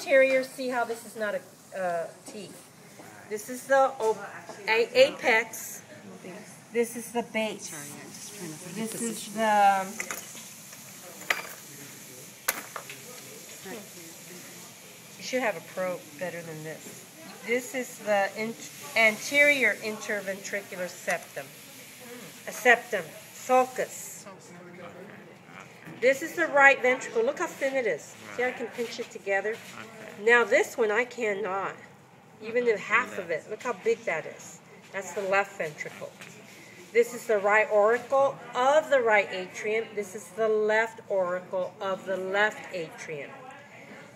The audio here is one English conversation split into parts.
interior, see how this is not a T. This is the apex. This is the base. This is the... You should have a probe better than this. This is the anterior interventricular septum. A septum. Sulcus. This is the right ventricle. Look how thin it is. See how I can pinch it together? Now this one I cannot. Even in half of it. Look how big that is. That's the left ventricle. This is the right auricle of the right atrium. This is the left auricle of the left atrium.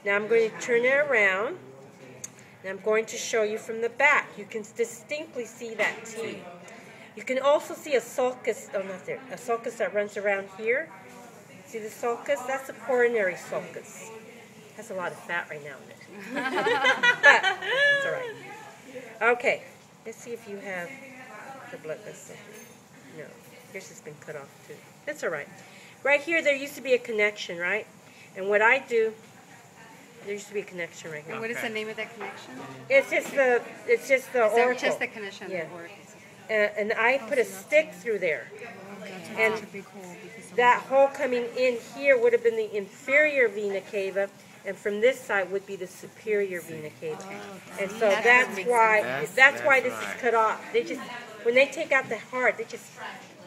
Now I'm going to turn it around, and I'm going to show you from the back. You can distinctly see that T. You can also see a sulcus, oh not there, a sulcus that runs around here. See the sulcus? That's a coronary sulcus. It has a lot of fat right now in it. But it's all right. Okay, let's see if you have the blood vessel. No, yours has been cut off too. That's all right. Right here, there used to be a connection, right? And what I do, there used to be a connection right here. And what is the name of that connection? It's just the auricle. It's just the connection. Yeah. And I put a stick through there. And that hole coming in here would have been the inferior vena cava, and from this side would be the superior vena cava. And so that's why this is cut off. They just, when they take out the heart, they just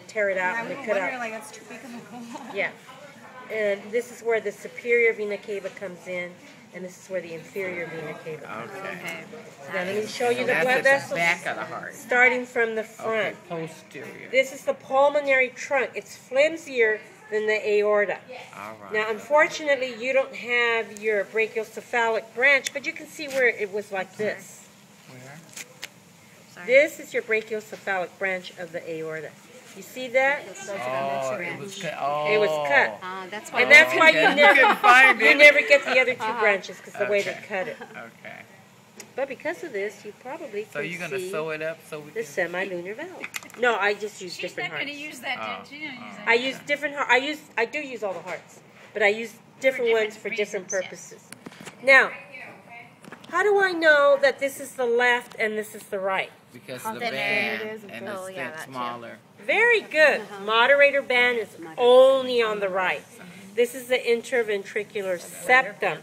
tear it out and they cut out. Like that's too big of a hole. Yeah. And this is where the superior vena cava comes in, and this is where the inferior vena cava. Okay. So now let me show you the blood That's vessels. the back of the heart. Starting from the front. Okay, posterior. This is the pulmonary trunk. It's flimsier than the aorta. All right. Now, unfortunately, you don't have your brachiocephalic branch, but you can see where it was like this. Where? This is your brachiocephalic branch of the aorta. You see that? Oh, it was cut. Oh. It was cut. That's why. And that's why you never get the other two branches, because the way they cut it. Okay. But because of this, you probably So you're going to sew it up so we the can... semilunar valve. No, I just use different hearts. She's not going to use that, did she? I use different hearts. I do use all the hearts, but I use different ones for different purposes. Now, how do I know that this is the left and this is the right? Because of the band and Oh, it's yeah, that smaller. Very good. Moderator band is only on the right. This is the interventricular septum.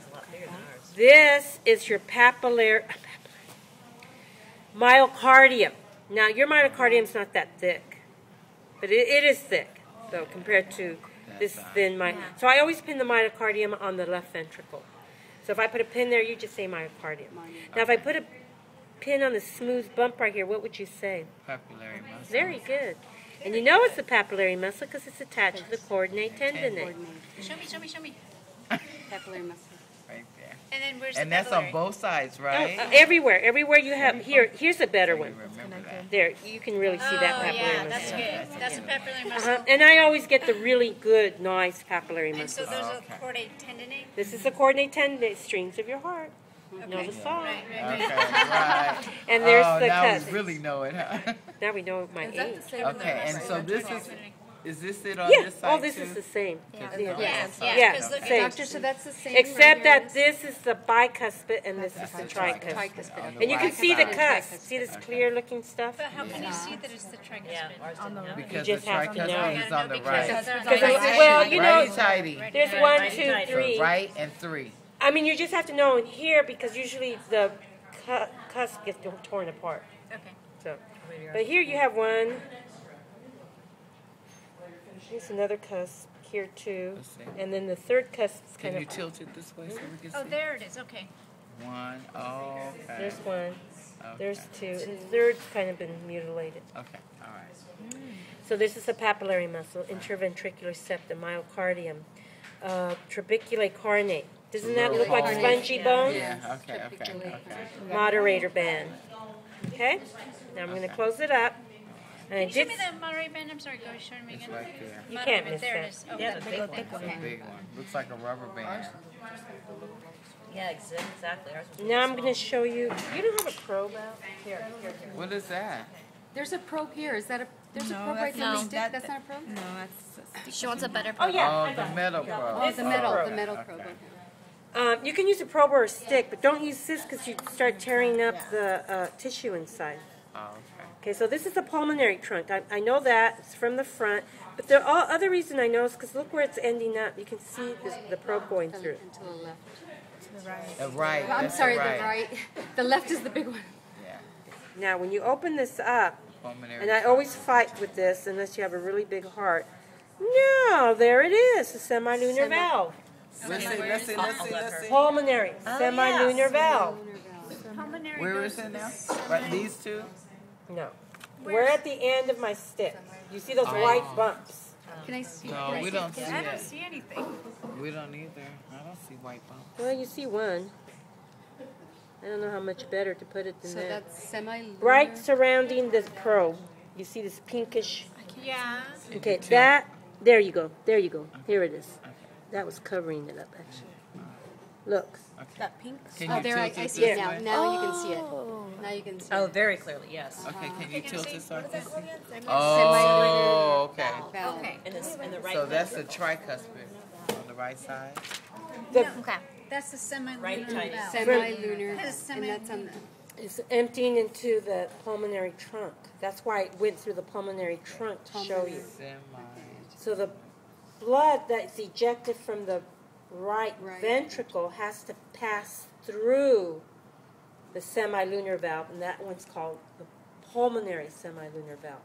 This is your myocardium. Now, your myocardium is not that thick, but it is thick, though, compared to this thin So I always pin the myocardium on the left ventricle. So if I put a pin there, you just say myocardium. Now, if I put a pin on the smooth bump right here, what would you say? Papillary muscle. Very good. And you know it's the papillary muscle because it's attached to the coordinate tendinate. Show me. Papillary muscle. Right there. And then where's And the that's on papillary? both sides, right? Everywhere you have, here's a better one. Remember that. There, you can really see that Oh, papillary yeah, muscle. that's good. That's a papillary muscle. And I always get the really good, nice papillary And so muscle. those are coordinate tendinate? This is the coordinate tendinate, strings of your heart. Know the song. Right. Okay, right. And there's Oh, the now cusp. we really know it, huh? Now we know my age. Okay, and so this is this it on Yeah, this side all this too? is the same. Yeah, Yeah, because look same. at Doctor, so that's the same. Except right that this is the bicuspid and this is the tricuspid. tricuspid. And you can see the Bicuspid. cusp. See this clear looking stuff? But how can you see that it's the tricuspid? Because You the just have to know. tricuspid is on the right. Well, you know, Righty-tighty. there's 1, 2, 3. So right and 3. I mean, you just have to know in here because usually the cusp gets torn apart. Okay. So, but here you have one. Here's another cusp here too, Let's see. and then the third cusp is Can kind you of. tilt it this way so we can Oh, see? there it is. Okay. One. Oh, okay. There's one. Okay. There's two. And the third's kind of been mutilated. Okay, all right. So this is the papillary muscle, interventricular septum, myocardium, trabeculae carnate. Doesn't that look like spongy bone? Yeah, okay. Moderator band. Okay? Now I'm going to close it up. And I Can you show did. me the Monterey band? I'm sorry, go show me It's again. right there. You can't Monterey, miss there that. it is. Oh, Yeah, the the big big one. It's a big one. Looks like a rubber band. Yeah, exactly. Ours was Now I'm going to show you. You don't have a probe out? Here. What is that? There's a probe here. Is that a? There's a probe right there on the stick. That's not a probe. She wants a better Oh, yeah. Oh, the metal probe. Oh, the metal Okay. probe. Okay. You can use a probe or a stick, but don't use this because you start tearing up the tissue inside. Oh, okay. Okay, so this is the pulmonary trunk. I know that. It's from the front. But the other reason I know is because look where it's ending up. You can see the probe going through. To the left. The right. I'm that's sorry, the right. the right. The left is the big one. Yeah. Now, when you open this up, Pulmonary and I trunk. always fight with this unless you have a really big heart. No, there it is, the semilunar valve. Let's see. Pulmonary, semilunar valve. Pulmonary Where goes is it now? Right, these two? No. We're at the end of my stick. You see those white bumps? Can I see? No, we don't see I don't it. see anything. We don't either. I don't see white bumps. Well, you see one. I don't know how much better to put it than So that. that's semi-lunar. Right surrounding this probe. You see this pinkish. Yeah. Okay, that. There you go. There you go. Here it is. That was covering it up, actually. Look. That pink? Can Oh, you there, I tilt it see this it now. way? Now you can see it. Now you can see Oh, it. very clearly, yes. Okay, can you tilt it so I can see? Semi-lunar Oh, okay. valve. Okay. In the right. So that's the tricuspid on the right side. Okay. That's the semi-lunar Right side. valve. Semi-lunar. Because And that's on the... It's emptying into the pulmonary trunk. That's why it went through the pulmonary trunk to show you. Semi. So the blood that's ejected from the right Right. ventricle has to pass through the semilunar valve, and that one's called the pulmonary semilunar valve.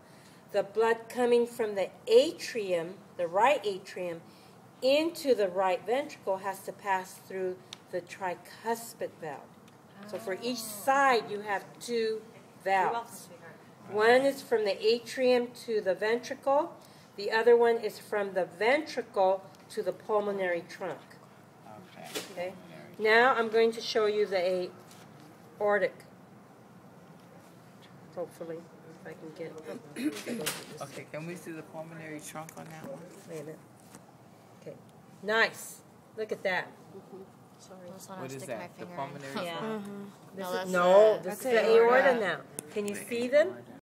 The blood coming from the atrium, the right atrium, into the right ventricle has to pass through the tricuspid valve. So for each side, you have two valves. One is from the atrium to the ventricle. The other one is from the ventricle to the pulmonary trunk. Okay. Okay. Now I'm going to show you the aortic. Hopefully, if I can get it. Okay, can we see the pulmonary trunk on that one? Wait a minute. Okay. Nice. Look at that. What is that? The pulmonary Yeah. trunk? This is the aorta now. Can you see them?